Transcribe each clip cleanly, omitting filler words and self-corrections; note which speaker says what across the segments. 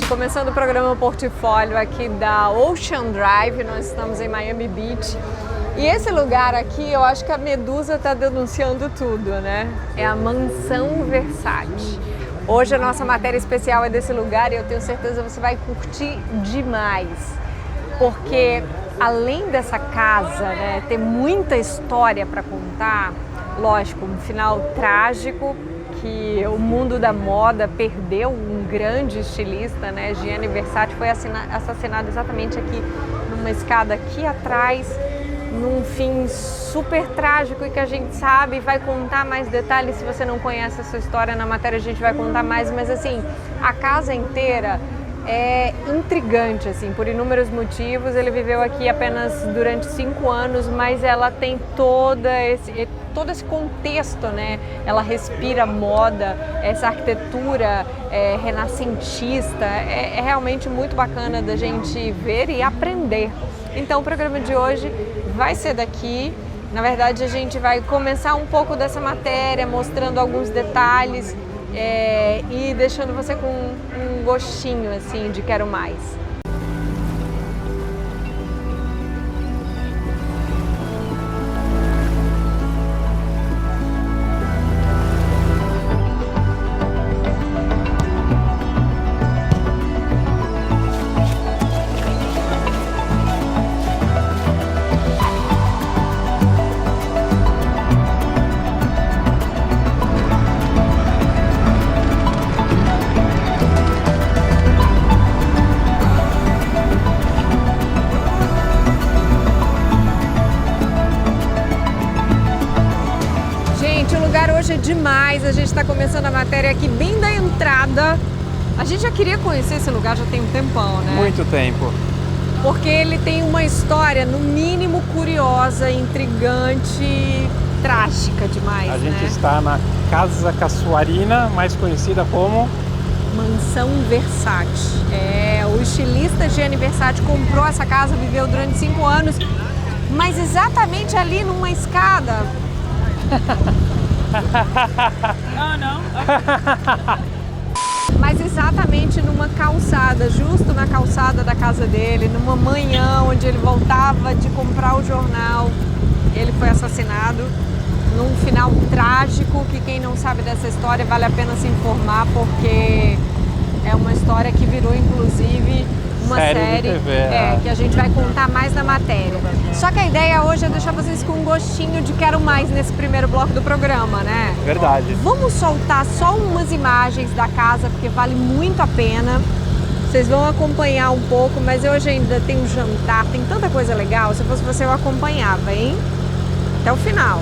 Speaker 1: começando o programa Portfólio aqui da Ocean Drive, nós estamos em Miami Beach. E esse lugar aqui, eu acho que a Medusa está denunciando tudo, né? É a Mansão Versace. Hoje a nossa matéria especial é desse lugar e eu tenho certeza que você vai curtir demais. Porque além dessa casa, né, ter muita história para contar, lógico, um final trágico, que o mundo da moda perdeu um grande estilista, né? Gianni Versace foi assassinado exatamente aqui, numa escada aqui atrás, num fim super trágico e que a gente sabe, vai contar mais detalhes. Se você não conhece essa história, na matéria a gente vai contar mais, mas assim, a casa inteira é intrigante, assim, por inúmeros motivos. Ele viveu aqui apenas durante 5 anos, mas ela tem todo esse contexto, né? Ela respira moda, essa arquitetura renascentista, é realmente muito bacana da gente ver e aprender. Então o programa de hoje vai ser daqui. Na verdade, a gente vai começar um pouco dessa matéria, mostrando alguns detalhes e deixando você com um gostinho assim de quero mais. Hoje é demais, a gente está começando a matéria aqui bem da entrada. A gente já queria conhecer esse lugar já tem um tempão, né?
Speaker 2: Muito tempo.
Speaker 1: Porque ele tem uma história, no mínimo, curiosa, intrigante, trágica demais,
Speaker 2: A gente
Speaker 1: né?
Speaker 2: está na Casa Casuarina, mais conhecida como
Speaker 1: Mansão Versace. O estilista Gianni Versace comprou essa casa, viveu durante 5 anos, mas exatamente ali numa escada. Não. Mas exatamente numa calçada, justo na calçada da casa dele, numa manhã onde ele voltava de comprar o jornal, ele foi assassinado num final trágico que quem não sabe dessa história vale a pena se informar, porque é uma história que virou inclusive uma série
Speaker 2: de TV,
Speaker 1: que a gente vai contar mais na matéria. Só que a ideia hoje é deixar vocês com um gostinho de quero mais nesse primeiro bloco do programa, né?
Speaker 2: Verdade.
Speaker 1: Vamos soltar só umas imagens da casa, porque vale muito a pena. Vocês vão acompanhar um pouco, mas hoje ainda tem um jantar, tem tanta coisa legal. Se fosse você, eu acompanhava, hein? Até o final.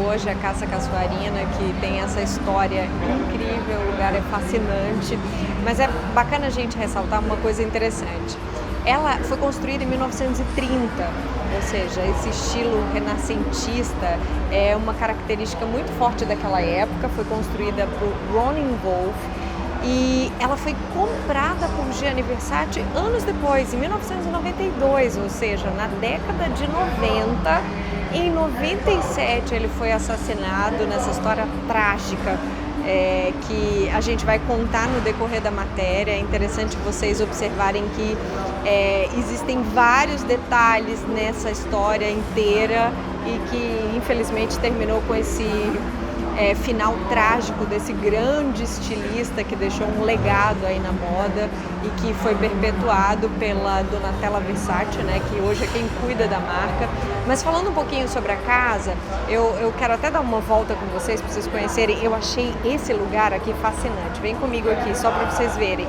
Speaker 1: Hoje a Casa Casuarina, que tem essa história incrível, o lugar é fascinante, mas é bacana a gente ressaltar uma coisa interessante. Ela foi construída em 1930, ou seja, esse estilo renascentista é uma característica muito forte daquela época. Foi construída por Ronin Wolf e ela foi comprada por Gianni Versace anos depois, em 1992, ou seja, na década de 90. Em 97 ele foi assassinado nessa história trágica que a gente vai contar no decorrer da matéria. É interessante vocês observarem que existem vários detalhes nessa história inteira e que infelizmente terminou com esse final trágico desse grande estilista que deixou um legado aí na moda e que foi perpetuado pela Donatella Versace, né, que hoje é quem cuida da marca. Mas falando um pouquinho sobre a casa, eu quero até dar uma volta com vocês para vocês conhecerem. Eu achei esse lugar aqui fascinante. Vem comigo aqui só para vocês verem.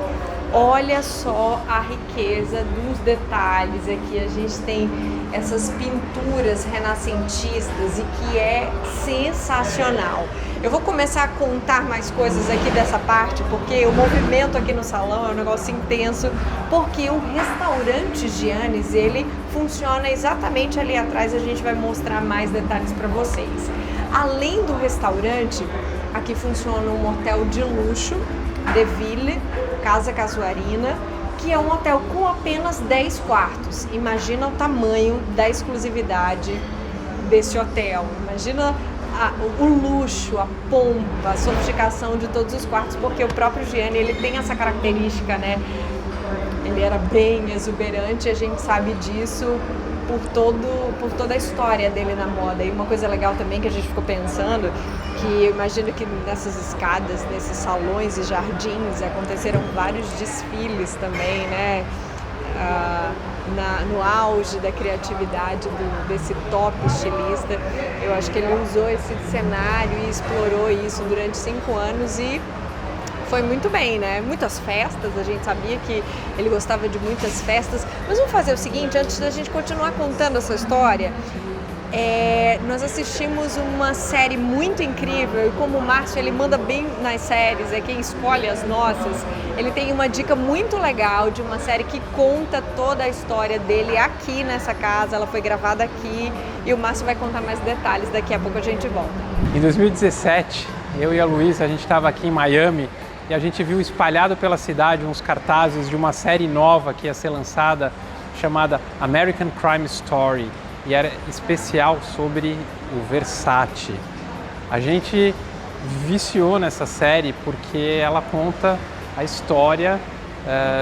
Speaker 1: Olha só a riqueza dos detalhes aqui. A gente tem essas pinturas renascentistas e que é sensacional. Eu vou começar a contar mais coisas aqui dessa parte, porque o movimento aqui no salão é um negócio intenso, porque o restaurante Giannis, ele funciona exatamente ali atrás. A gente vai mostrar mais detalhes para vocês. Além do restaurante, aqui funciona um hotel de luxo, De Ville, Casa Casuarina, que é um hotel com apenas 10 quartos. Imagina o tamanho da exclusividade desse hotel. Imagina o luxo, a pompa, a sofisticação de todos os quartos, porque o próprio Gianni, ele tem essa característica, né? Ele era bem exuberante, a gente sabe disso por toda a história dele na moda. E uma coisa legal também que a gente ficou pensando, que eu imagino que nessas escadas, nesses salões e jardins, aconteceram vários desfiles também, né? No auge da criatividade desse top estilista. Eu acho que ele usou esse cenário e explorou isso durante 5 anos e foi muito bem, né? Muitas festas, a gente sabia que ele gostava de muitas festas. Mas vamos fazer o seguinte, antes da gente continuar contando essa história, nós assistimos uma série muito incrível, e como o Márcio, ele manda bem nas séries, é quem escolhe as nossas, ele tem uma dica muito legal de uma série que conta toda a história dele aqui nessa casa. Ela foi gravada aqui e o Márcio vai contar mais detalhes, daqui a pouco a gente volta.
Speaker 2: Em 2017, eu e a Luísa, a gente estava aqui em Miami e a gente viu espalhado pela cidade uns cartazes de uma série nova que ia ser lançada, chamada American Crime Story, e era especial sobre o Versace. A gente viciou nessa série porque ela conta a história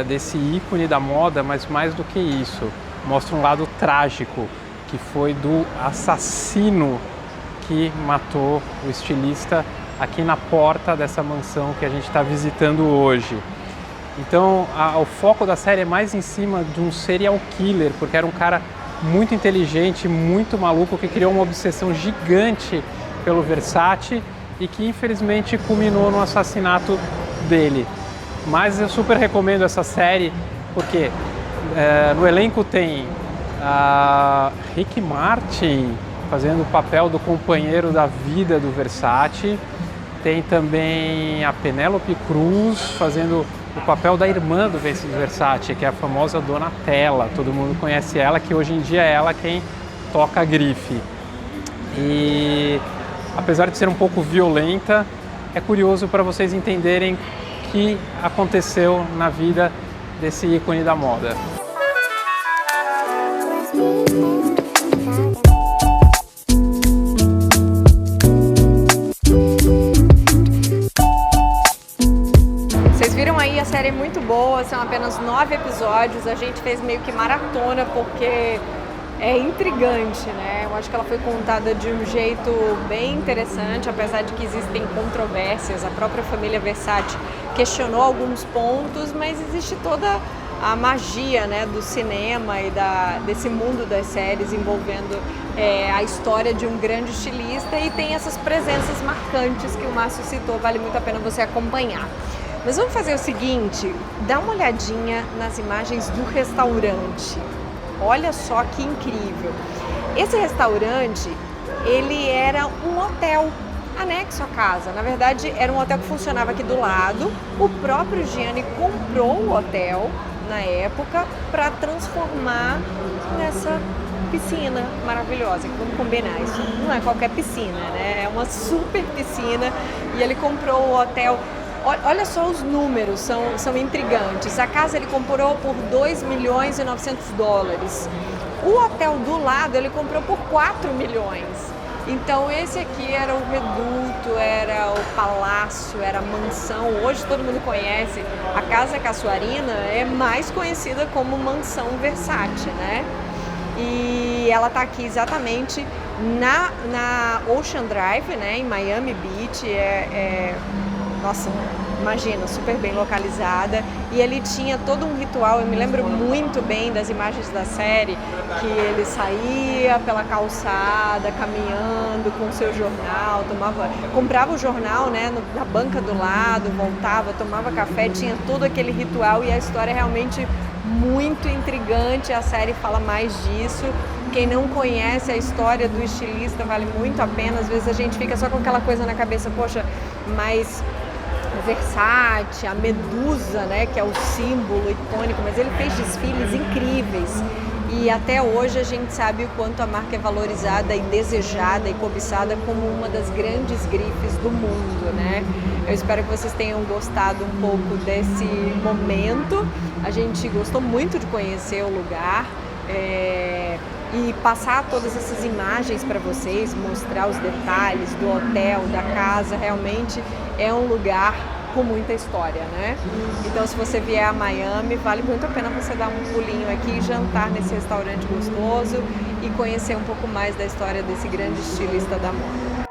Speaker 2: desse ícone da moda, mas mais do que isso, mostra um lado trágico, que foi do assassino que matou o estilista aqui na porta dessa mansão que a gente está visitando hoje. Então o foco da série é mais em cima de um serial killer, porque era um cara muito inteligente, muito maluco, que criou uma obsessão gigante pelo Versace e que infelizmente culminou no assassinato dele. Mas eu super recomendo essa série porque no elenco tem Rick Martin fazendo o papel do companheiro da vida do Versace, tem também a Penélope Cruz fazendo o papel da irmã do Versace, que é a famosa Donatella. Todo mundo conhece ela, que hoje em dia é ela quem toca a grife. E apesar de ser um pouco violenta, é curioso para vocês entenderem o que aconteceu na vida desse ícone da moda.
Speaker 1: A série é muito boa, são apenas 9 episódios, a gente fez meio que maratona porque é intrigante, né? Eu acho que ela foi contada de um jeito bem interessante, apesar de que existem controvérsias. A própria família Versace questionou alguns pontos, mas existe toda a magia, né, do cinema e desse mundo das séries envolvendo a história de um grande estilista, e tem essas presenças marcantes que o Márcio citou, vale muito a pena você acompanhar. Mas vamos fazer o seguinte, dá uma olhadinha nas imagens do restaurante. Olha só que incrível. Esse restaurante, ele era um hotel anexo à casa. Na verdade, era um hotel que funcionava aqui do lado. O próprio Gianni comprou o hotel na época para transformar nessa piscina maravilhosa. Vamos combinar, isso não é qualquer piscina, né? É uma super piscina, e ele comprou o hotel. Olha só os números, são intrigantes. A casa ele comprou por $2,9 milhões. O hotel do lado ele comprou por 4 milhões. Então esse aqui era o reduto, era o palácio, era a mansão. Hoje todo mundo conhece. A Casa Casuarina é mais conhecida como Mansão Versace, né? E ela está aqui exatamente na Ocean Drive, né, em Miami Beach, nossa, imagina, super bem localizada, e ele tinha todo um ritual. Eu me lembro muito bem das imagens da série, que ele saía pela calçada, caminhando com o seu jornal, comprava o jornal, né, na banca do lado, voltava, tomava café, tinha todo aquele ritual, e a história é realmente muito intrigante. A série fala mais disso. Quem não conhece a história do estilista vale muito a pena. Às vezes a gente fica só com aquela coisa na cabeça, poxa, mas Versace, a Medusa, né, que é o símbolo icônico, mas ele fez desfiles incríveis. E até hoje a gente sabe o quanto a marca é valorizada e desejada e cobiçada como uma das grandes grifes do mundo, né? Eu espero que vocês tenham gostado um pouco desse momento. A gente gostou muito de conhecer o lugar e passar todas essas imagens para vocês, mostrar os detalhes do hotel, da casa. Realmente é um lugar com muita história, né? Então, se você vier a Miami, vale muito a pena você dar um pulinho aqui, jantar nesse restaurante gostoso e conhecer um pouco mais da história desse grande estilista da moda.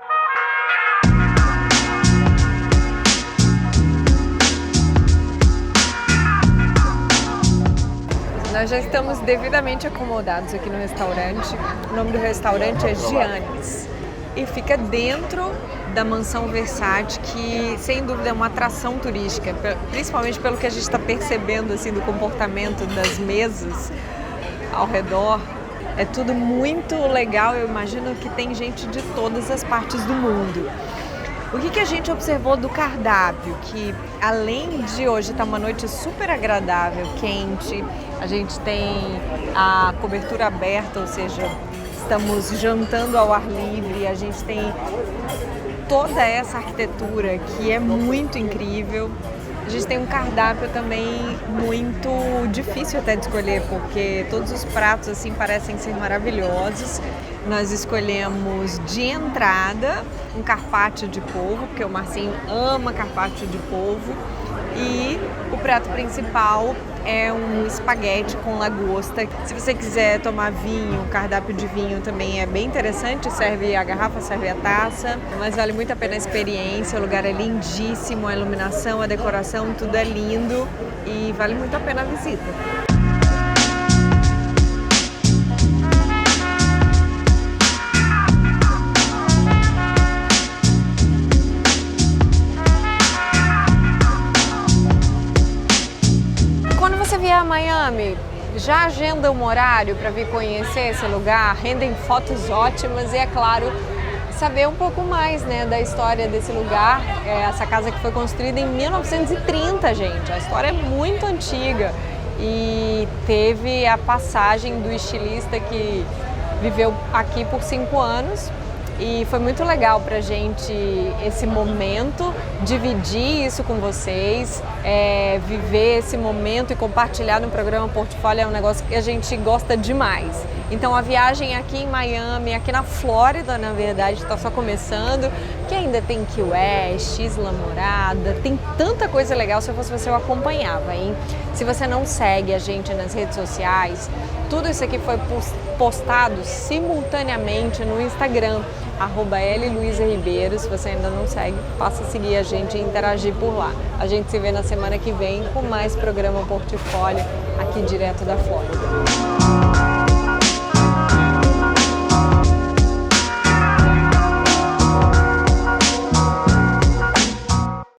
Speaker 1: Nós já estamos devidamente acomodados aqui no restaurante. O nome do restaurante é Giannis e fica dentro da mansão Versace, que sem dúvida é uma atração turística, principalmente pelo que a gente está percebendo assim, do comportamento das mesas ao redor. É tudo muito legal, eu imagino que tem gente de todas as partes do mundo. O que a gente observou do cardápio? Que além de hoje estar uma noite super agradável, quente, a gente tem a cobertura aberta, ou seja, estamos jantando ao ar livre, a gente tem toda essa arquitetura que é muito incrível. A gente tem um cardápio também muito difícil até de escolher, porque todos os pratos assim parecem ser maravilhosos. Nós escolhemos de entrada um carpaccio de polvo, porque o Marcinho ama carpaccio de polvo. E o prato principal é um espaguete com lagosta. Se você quiser tomar vinho, o cardápio de vinho também é bem interessante. Serve a garrafa, serve a taça. Mas vale muito a pena a experiência. O lugar é lindíssimo, a iluminação, a decoração, tudo é lindo. E vale muito a pena a visita. Se você vier a Miami, já agenda um horário para vir conhecer esse lugar, rendem fotos ótimas e, é claro, saber um pouco mais, né, da história desse lugar. Essa casa que foi construída em 1930, gente, a história é muito antiga e teve a passagem do estilista que viveu aqui por 5 anos. E foi muito legal pra gente esse momento, dividir isso com vocês, viver esse momento e compartilhar no programa Portfólio é um negócio que a gente gosta demais. Então a viagem aqui em Miami, aqui na Flórida, na verdade, está só começando, que ainda tem Key West, Isla Morada, tem tanta coisa legal. Se eu fosse você, eu acompanhava, hein? Se você não segue a gente nas redes sociais, tudo isso aqui foi postado simultaneamente no Instagram, @LLuizaRibeiro. Se você ainda não segue, passa a seguir a gente e interagir por lá. A gente se vê na semana que vem com mais programa Portfólio aqui direto da Flórida.